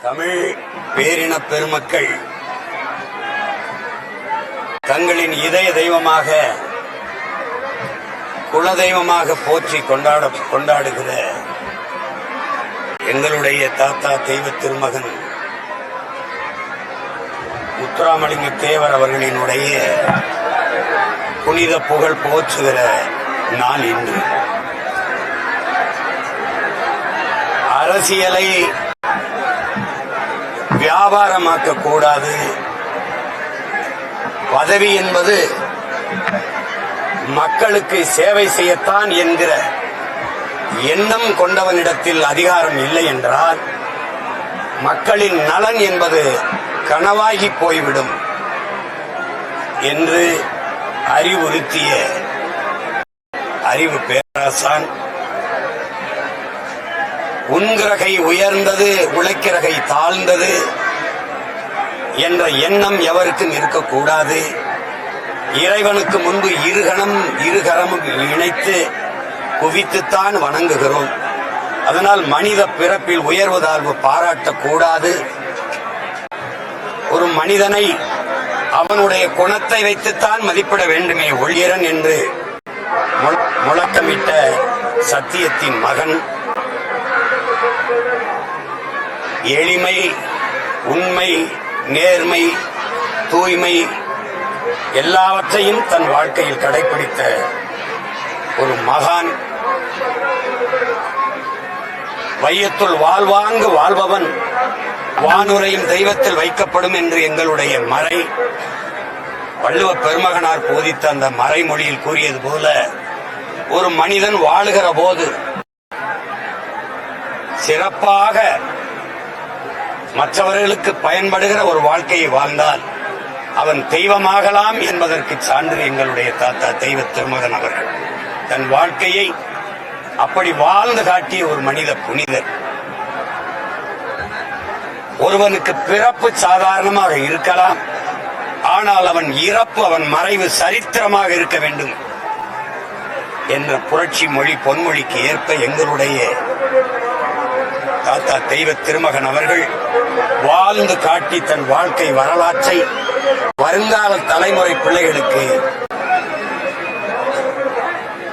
தமிழ் பேரின பெருமக்கள் தங்களின் இதய தெய்வமாக குலதெய்வமாக போற்றி கொண்டாடுகிற எங்களுடைய தாத்தா தெய்வ திருமகன் முத்துராமலிங்க தேவர் அவர்களினுடைய புனித புகழ் போற்றுகிற நாள் இன்று. அரசியலை வியாபாரமாக்க கூடாது. பதவி என்பது மக்களுக்கு சேவை செய்யத்தான் என்கிற எண்ணம் கொண்டவனிடத்தில் அதிகாரம் இல்லை என்றால் மக்களின் நலன் என்பது கனவாகி போய்விடும் என்று அறிவுறுத்திய அறிவு பேராசான், உண்கிரகை உயர்ந்தது உழைக்கிறகை தாழ்ந்தது என்ற எண்ணம் எவருக்கும் இருக்கக்கூடாது. இறைவனுக்கு முன்பு இருகரமும் இணைத்து குவித்துத்தான் வணங்குகிறோம். அதனால் மனித பிறப்பில் உயர்வு தாழ்வு பாராட்டக்கூடாது. ஒரு மனிதனை அவனுடைய குணத்தை வைத்துத்தான் மதிப்பிட வேண்டுமே ஒழியரன் என்று முழக்கமிட்ட சத்தியத்தின் மகன் எளிமை, உண்மை, நேர்மை, தூய்மை எல்லாவற்றையும் தன் வாழ்க்கையில் கடைபிடித்த ஒரு மகான். வையத்துள் வாழ்வாங்கு வாழ்பவன் வானுரையும் தெய்வத்தில் வைக்கப்படும் என்று எங்களுடைய மறை வள்ளுவ பெருமகனார் போதித்த அந்த மறைமொழியில் கூறியது போல, ஒரு மனிதன் வாழுகிற போது சிறப்பாக மற்றவர்களுக்கு பயன்படுகிற ஒரு வாழ்க்கையை வாழ்ந்தால் அவன் தெய்வமாகலாம் என்பதற்கு சான்று எங்களுடைய தாத்தா தெய்வ திருமகன் அவர்கள். தன் வாழ்க்கையை அப்படி வாழ்ந்து காட்டிய ஒரு மனித புனிதர். ஒருவனுக்கு பிறப்பு சாதாரணமாக இருக்கலாம், ஆனால் அவன் இறப்பு, அவன் மறைவு சரித்திரமாக இருக்க வேண்டும் என்ற புரட்சி மொழி பொன்மொழிக்கு ஏற்ப எங்களுடைய தாத்தா தெய்வ திருமகன் அவர்கள் வாழ்ந்து காட்டி தன் வாழ்க்கை வரலாற்றை வருங்கால தலைமுறை பிள்ளைகளுக்கு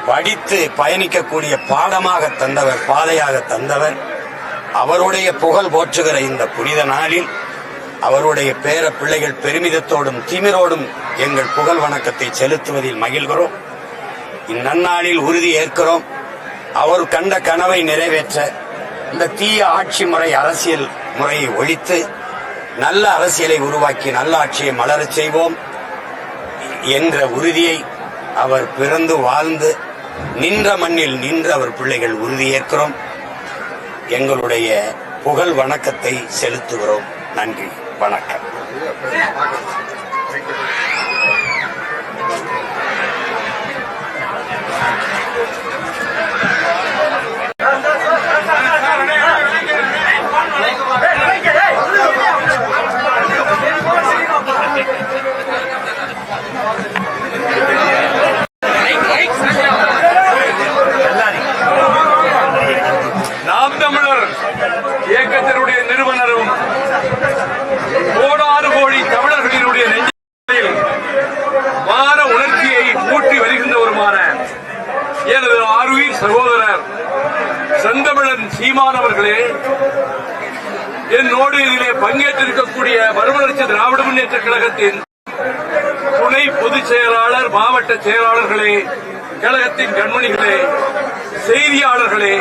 படித்து பயணிக்கக்கூடிய பாடமாக தந்தவர், பாதையாக தந்தவர். அவருடைய புகழ் போற்றுகிற இந்த புனித நாளில் அவருடைய பேர பிள்ளைகள் பெருமிதத்தோடும் திமிரோடும் எங்கள் புகழ் வணக்கத்தை செலுத்துவதில் மகிழ்கிறோம். இந்நன்னாளில் உறுதி ஏற்கிறோம். அவர் கண்ட கனவை நிறைவேற்ற இந்த தீய ஆட்சி முறை, அரசியல் முறையை ஒழித்து நல்ல அரசியலை உருவாக்கி நல்ல ஆட்சியை மலரச் செய்வோம் என்ற உறுதியை அவர் பிறந்து வாழ்ந்து நின்ற மண்ணில் நின்று அவர் பிள்ளைகள் உறுதியேற்கிறோம். எங்களுடைய புகழ் வணக்கத்தை செலுத்துகிறோம். நன்றி, வணக்கம். இயக்கத்தினுடைய நிறுவனரும் கோடாறு கோடி தமிழர்களினுடைய நெஞ்சில் மான உணர்ச்சியை ஊற்றி வருகின்றவருமான எனது ஆருயிர் சகோதரர் செந்தமிழன் சீமானவர்களே, என்னோடு இதிலே பங்கேற்றிருக்கக்கூடிய மறுமலர்ச்சி திராவிட முன்னேற்ற கழகத்தின் துணை பொதுச் செயலாளர், மாவட்ட செயலாளர்களே, கழகத்தின் கண்மணிகளே, செய்தியாளர்களே,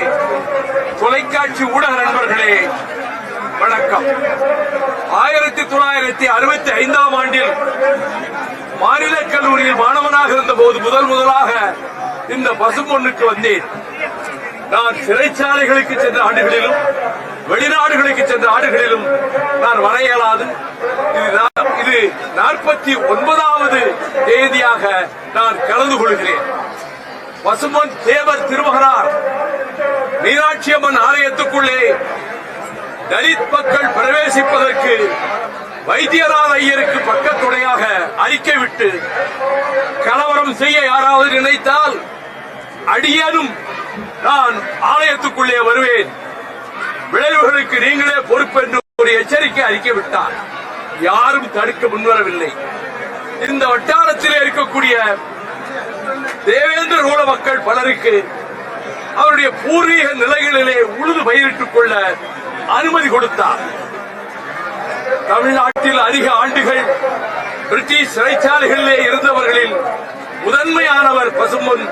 தொலைக்காட்சி ஊடக நண்பர்களே, வணக்கம். 1965ஆம் ஆண்டில் மாநில கல்லூரியில் மாணவனாக இருந்தபோது முதலாக இந்த பசும்பொன்னுக்கு வந்தேன். நான் சிறைச்சாலைகளுக்கு சென்ற ஆண்டுகளிலும் வெளிநாடுகளுக்கு சென்ற ஆண்டுகளிலும் நான் வர இயலாது. இது 49வது தேதியாக நான் கலந்து கொள்கிறேன். பசும்பொன் தேவர் திருமகனார் மீனாட்சி அம்மன் ஆலயத்துக்குள்ளே தலித் மக்கள் பிரவேசிப்பதற்கு வைத்தியநாத ஐயருக்கு பக்கத்துணையாக அறிக்கை விட்டு கலவரம் செய்ய யாராவது நினைத்தால் அடியேனும் நான் ஆலயத்துக்குள்ளே வருவேன், விளைவுகளுக்கு நீங்களே பொறுப்பு என்று ஒரு அறிக்கை விட்டார். யாரும் தடுக்க முன்வரவில்லை. இந்த வட்டாரத்திலே இருக்கக்கூடிய தேவேந்திர குல மக்கள் பலருக்கு அவருடைய பூர்வீக நிலைகளிலே உழுது பயிரிட்டுக் கொள்ள அனுமதி கொடுத்தார். தமிழ்நாட்டில் அதிக ஆண்டுகள் பிரிட்டிஷ் சிறைச்சாலைகளிலே இருந்தவர்களில் முதன்மையானவர் பசும்பொன்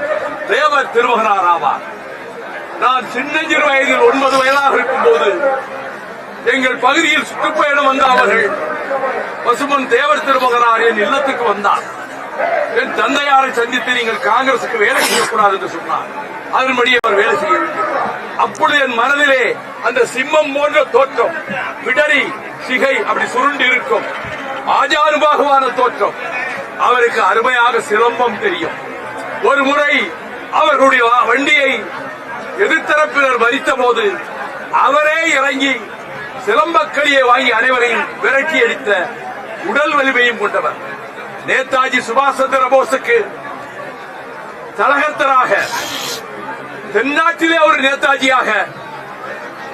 தேவர் திருமகனார் ஆவார். நான் சின்னஞ்சிறு வயதில் 9 வயதாக இருக்கும் போது எங்கள் பகுதியில் சுற்றுப்பயணம் வந்த அவர்கள் பசும்பொன் தேவர் திருமகனார் என் இல்லத்துக்கு வந்தார். என் தந்தையாரை சந்தித்து நீங்கள் காங்கிரசுக்கு வேலை செய்யக்கூடாது என்று சொன்னார். அதன்படி அவர் வேலை செய்யவில்லை. அப்பொழுது என் மனதிலே அந்த சிம்மம் போன்ற தோற்றம், பிடரி சிகை அப்படி சுருண்டு இருக்கும் ஆஜானுபாகுவான தோற்றம். அவருக்கு அருமையாக சிலம்பம் தெரியும். ஒரு முறை அவர்களுடைய வண்டியை எதிர்த்தரப்பினர் மறித்த போது அவரே இறங்கி சிலம்பக்களியை வாங்கி அனைவரையும் விரட்டி அடித்த உடல் வலிமையும் கொண்டவர். நேதாஜி சுபாஷ் சந்திர போஸுக்கு தலகர்த்தராக தென்னாட்டிலே ஒரு நேதாஜியாக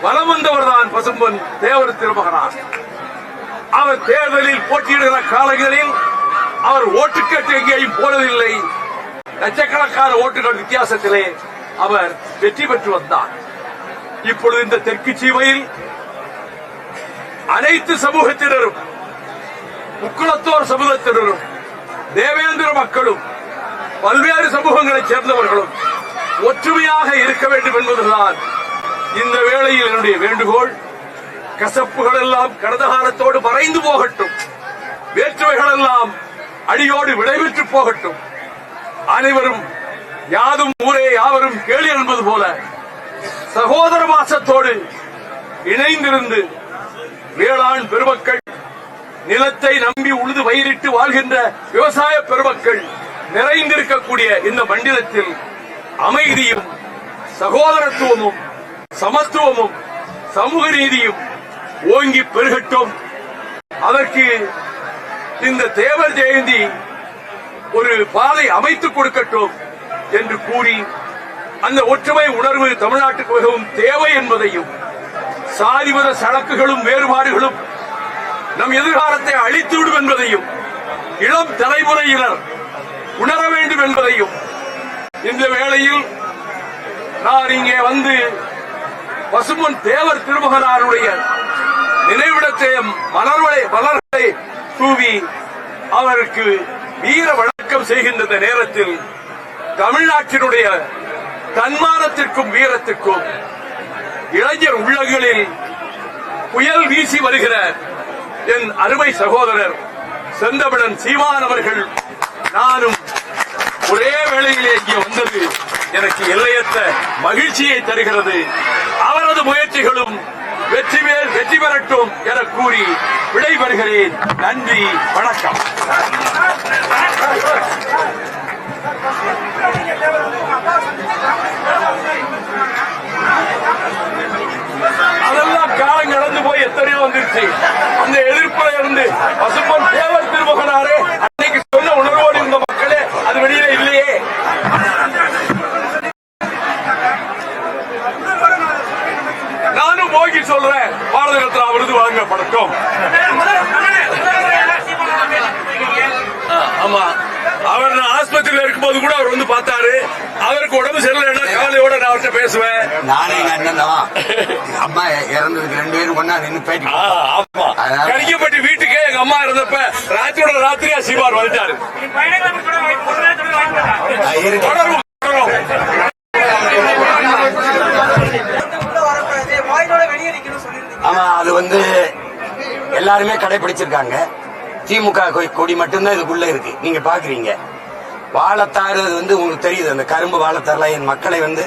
வலம் வந்தவர் தான் பசும்பொன் தேவர் திருமகனார். அவர் தேர்தலில் போட்டியிடுகிற காலங்களில் அவர் ஓட்டுக்கட்டு எங்கேயும் போனதில்லை. லட்சக்கணக்கான ஓட்டுகள் வித்தியாசத்திலே அவர் வெற்றி பெற்று வந்தார். இப்பொழுது இந்த தெற்கு சீமையில் அனைத்து சமூகத்தினரும், முக்குளத்தோர் சமூகத்தினரும், தேவேந்திர மக்களும், பல்வேறு சமூகங்களைச் சேர்ந்தவர்களும் ஒற்றுமையாக இருக்க வேண்டும் என்பதுதான் இந்த வேளையில் என்னுடைய வேண்டுகோள். கசப்புகள் எல்லாம் கடந்த காலத்தோடு மறைந்து போகட்டும். வேற்றுமைகள் எல்லாம் அடியோடு விடைபெற்று போகட்டும். அனைவரும் யாதும் ஊரே யாவரும் கேளு என்பது போல சகோதர மாசத்தோடு இணைந்திருந்து வேளாண் பெருமக்கள், நிலத்தை நம்பி உழுது பயிரிட்டு வாழ்கின்ற விவசாய பெருமக்கள் நிறைந்திருக்கக்கூடிய இந்த மண்டலத்தில் அமைதியும் சகோதரத்துவமும் சமத்துவமும் சமூக நீதியும் ஓங்கி பெருகட்டும். அதற்கு இந்த தேவர் ஜெயந்தி ஒரு பாதை அமைத்துக் கொடுக்கட்டும் என்று கூறி, அந்த ஒற்றுமை உணர்வு தமிழ்நாட்டுக்கு மிகவும் தேவை என்பதையும், சாதிமத சடக்குகளும் வேறுபாடுகளும் நம் எதிர்காலத்தை அழித்துவிடும் என்பதையும் இளம் தலைமுறையினர் உணர வேண்டும் என்பதையும் இந்த வேளையில் நான் இங்கே வந்து பசும்பொன் தேவர் திருமகனாருடைய நினைவிடத்தை மலர்களை தூவி அவருக்கு வீர வணக்கம் செய்கின்ற நேரத்தில் தமிழ்நாட்டினுடைய தன்மானத்திற்கும் வீரத்திற்கும் இளைஞர் உள்ளங்களில் புயல் வீசி வருகிற என் அருமை சகோதரர் செந்தமிழன் சீமான் அவர்கள் நானும் ஒரே வேளையிலே இங்கே வந்தது எனக்கு எல்லையற்ற மகிழ்ச்சியை தருகிறது. அவரது முயற்சிகளும் வெற்றி பெறட்டும் என கூறி விடைபெறுகிறேன். நன்றி, வணக்கம். அதெல்லாம் காலம் கடந்து போய் எத்தனையோ வந்துருச்சு. அந்த எதிர்ப்புல இருந்து பசும்பொன் தேவர் திருமகனாரே அன்னைக்கு சொன்ன உணர்வோடு இருந்த மக்களே அது வெளியில இல்லையே. நானும் போகி சொல்றேன், பாரத ரத்னா விருது வழங்கப்படட்டும். ஆமா, அவர் ஆஸ்பத்திரியில் இருக்கும்போது கூட அவர் வந்து பார்த்தாரு. அவருக்கு உடம்பு சரியில்லைன்னா கவலையோட நான் அவர்கிட்ட பேசுவேன். நானே எங்க அண்ணன் தான். அம்மா இறந்ததுக்கு 2 பேரும் கொண்டா நின்று பேட்டி. ஆமா, கடிக்கப்பட்டு வீட்டுக்கே எங்க அம்மா இருந்தப்ப ராத்திரியோட ராத்திரியா சீமார் வந்துட்டாரு. ஆமா, அது வந்து எல்லாருமே கடைபிடிச்சிருக்காங்க. திமுக கொடி மட்டும்தான் இதுக்குள்ள இருக்கு. நீங்க பாக்குறீங்க வாழைத்தாறு வந்து உங்களுக்கு தெரியுது. அந்த கரும்பு வாழைத்தாறுலாம் என் மக்களை வந்து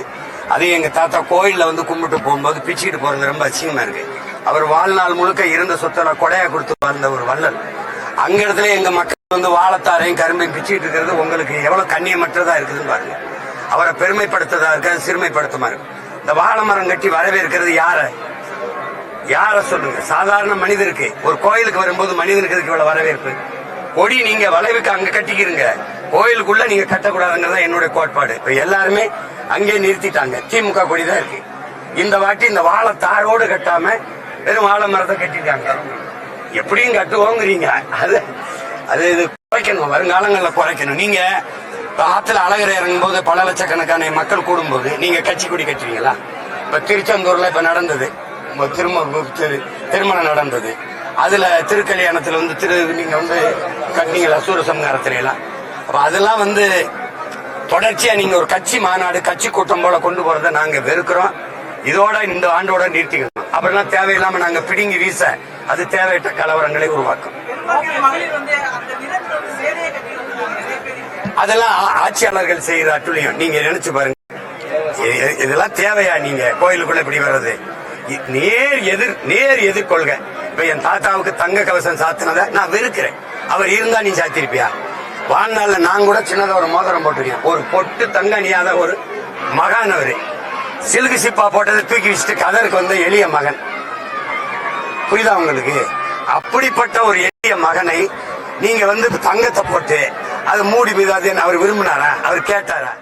அதே எங்க தாத்தா கோயில்ல வந்து கும்பிட்டு போகும்போது பிச்சுக்கிட்டு போறது ரொம்ப அசிங்கமா இருக்கு. அவர் வாழ்நாள் முழுக்க இருந்த சொத்தெல்லாம் கொடையா கொடுத்து வாழ்ந்த ஒரு வள்ளல். அங்க இடத்துல எங்க மக்கள் வந்து வாழைத்தாரையும் கரும்பையும் பிச்சுக்கிட்டு இருக்கிறது உங்களுக்கு எவ்வளவு கண்ணியமற்றதா இருக்குதுன்னு பாருங்க. அவரை பெருமைப்படுத்ததா இருக்காது, சிறுமைப்படுத்துமா இருக்கு. இந்த வாழை மரம் கட்டி வரவேற்கிறது யார சொல்லுங்க? சாதாரண மனிதருக்கு. ஒரு கோயிலுக்கு வரும்போது மனிதனுக்கு இவ்வளவு வரவேற்பு. கொடி நீங்க வளைவுக்கு அங்க கட்டிக்கிறீங்க, கோயிலுக்குள்ள நீங்க கட்டக்கூடாதுங்கிறதா என்னுடைய கோட்பாடு. இப்ப எல்லாருமே அங்கே நிறுத்திட்டாங்க. திமுக கொடி தான் இருக்கு. இந்த வாட்டி இந்த வாழை தாரோடு கட்டாம வெறும் வாழை மரத்தை கட்டிருக்காங்க. எப்படியும் கட்டுவோங்கிறீங்க. அது அது இது குறைக்கணும், வருங்காலங்களில் குறைக்கணும். நீங்க ஆத்துல அழகரை இறங்கும் போது பல லட்சக்கணக்கான மக்கள் கூடும்போது நீங்க கட்சி கொடி கட்டுவீங்களா? இப்ப திருச்செந்தூர்ல இப்ப நடந்தது, திருமணம் நடந்தது. அதுல திருக்கல்யாணத்துல நீங்க கட்டினீங்களா சூரசம்ஹாரத்துல எல்லாம்? அப்ப அதெல்லாம் தொடர்ச்சியா நீங்க ஒரு கட்சி மாநாடு கட்சி கூட்டம் போல கொண்டு போறதை நாங்க வெறுக்கிறோம். இதோட இந்த ஆண்டோட நிறுத்திக்கணும். அப்படிலாம் தேவையில்லாம நாங்க பிடுங்கி வீச அது தேவையற்ற கலவரங்களை உருவாக்கும். அதெல்லாம் ஆட்சியாளர்கள் செய்யற அட்டுழியம். நீங்க நினைச்சு பாருங்க, இதெல்லாம் தேவையா? நீங்க கோயிலுக்குள்ள இப்படி வர்றது நேர் எதிர்கொள்க. இப்ப என் தாத்தாவுக்கு தங்க கவசம் சாத்தினதை நான் வெறுக்கிறேன். அவர் இருந்தா நீ சாத்திருப்பியா? வாழ்நாள்ல நான் கூட சின்னதா ஒரு மோதிரம் போட்டிருக்கேன். ஒரு பொட்டு தங்க அணியாத ஒரு மகான் அவரு. சிலுக்கு சிப்பா போட்டதை தூக்கி வச்சுட்டு கதருக்கு எளிய மகன். புரியுதா உங்களுக்கு? அப்படிப்பட்ட ஒரு எளிய மகனை நீங்க தங்கத்தை போட்டு அதை மூடி மீது அவர் விரும்பினாரா? அவர் கேட்டாரா?